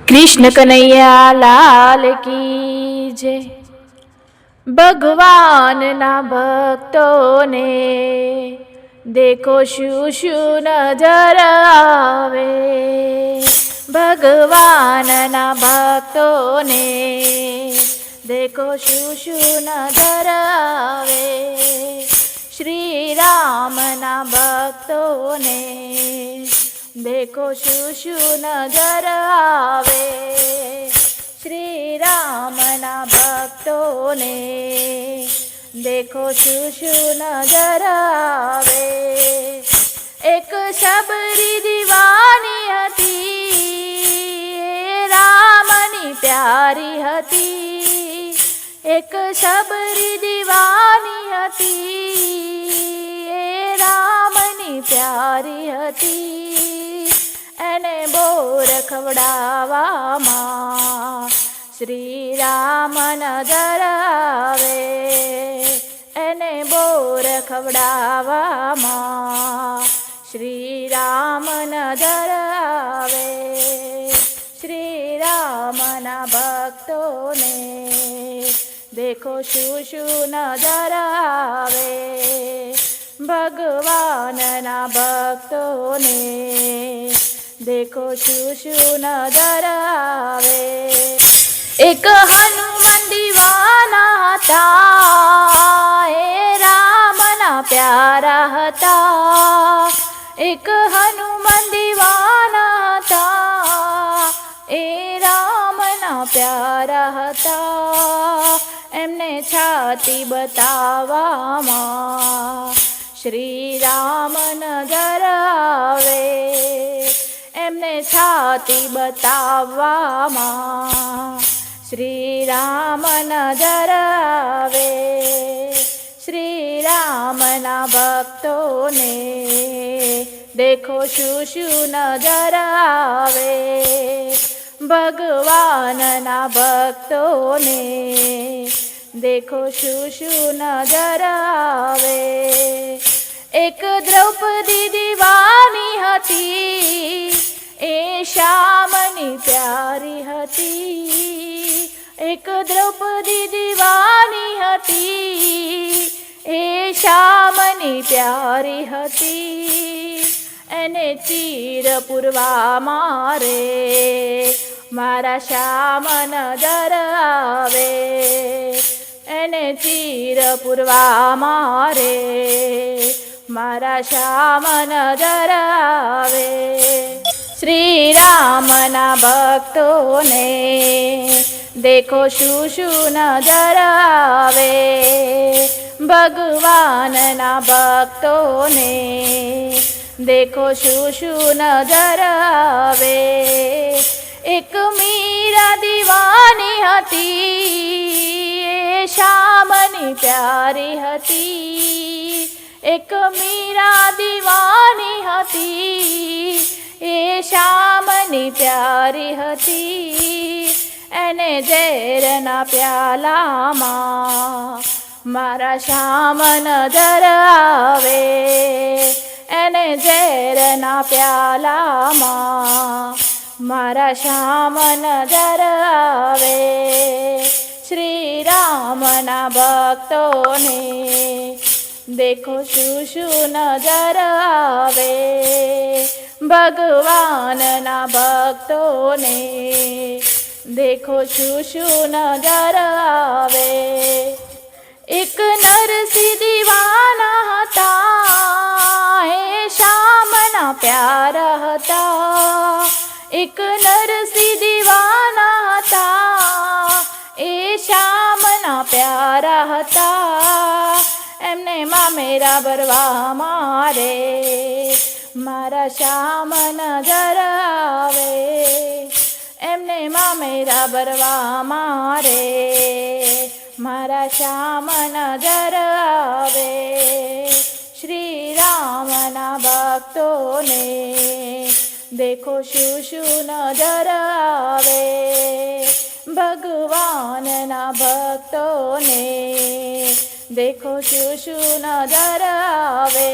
कृष्ण कन्हैया लाल की जय। भगवान ना भक्तों ने देखो शू शू नजर आवे। भगवान ना भक्तों ने देखो शू शू नजर आवे। श्री राम ना भक्तों ने देखो शू शू नजर आवे। श्री राम ना भक्तों ने देखो शू शू नजर आवे। एक शबरी दीवानी हती रामनी प्यारी हती। एक शबरी दीवानी हती रामनी प्यारी हती। एने बोर खवડાવવામાં શ્રી રામ નજર આવે। એને બોર ખવડાવવામાં શ્રી રામ નજર આવે। શ્રી રામના ભક્તોને देखो शू शू नजर आवे। भगवान ना भक्तों ने देखो शू शू नजर आवे। एक हनुमान दीवाना था ए राम ना प्यारा था। एक हनुमान दीवाना था ए राम ना प्यारा था। एमने छाती बतावामां श्री राम नजर आवे। एमने छाती बतावामां श्री राम नजर आवे। श्री राम ना भक्तों ने देखो शू शू नजर आवे। भगवान ना भक्तों ने देखो शू शू नजर आवे। एक द्रौपदी दीवानी हती ए श्यामनी प्यारी हती। एक द्रौपदी दीवानी हती ए श्यामनी प्यारी हती। एने तीर पुरवा मारे मारा श्याम नजर आवे। एने तीर पुरवा मारे मारा श्याम नजर आवे। श्री राम ना भक्तों ने देखो शू शू नजर आवे। भगवान ना भक्तों ने देखो शू शू नजर आवे। एक मीरा दीवानी हती ए श्यामनी प्यारी हती। एक मीरा दीवानी हती ए श्यामनी प्यारी हती। एने ઝેરના પ્યાલામાં મારા શ્યામ નજર આવે। એને ઝેરના પ્યાલામાં મારા શ્યામ નજર આવે। શ્રી રામના ભક્તોને देखो शू शू नजर आवे। भगवान ना भक्तों ने देखो शू शू नजर आवे। एक नरसी दीवाना हता ए श्याम ना प्यार हता। एक नरसी दीवाना हता ए श्याम ना प्यार हता। एमने मामेरा भरवा मारे मारा श्याम नजर आवे। एमने मामेरा भरवा मारे मारा श्याम नजर आवे। श्री राम ना भक्तों ने देखो शू शू नजर आवे। भगवान ना भक्तों ने देखो शू शू नजर आवे।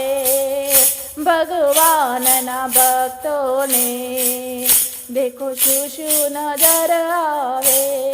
भगवान ना भक्तों ने દેખો શું શું નજર આવે.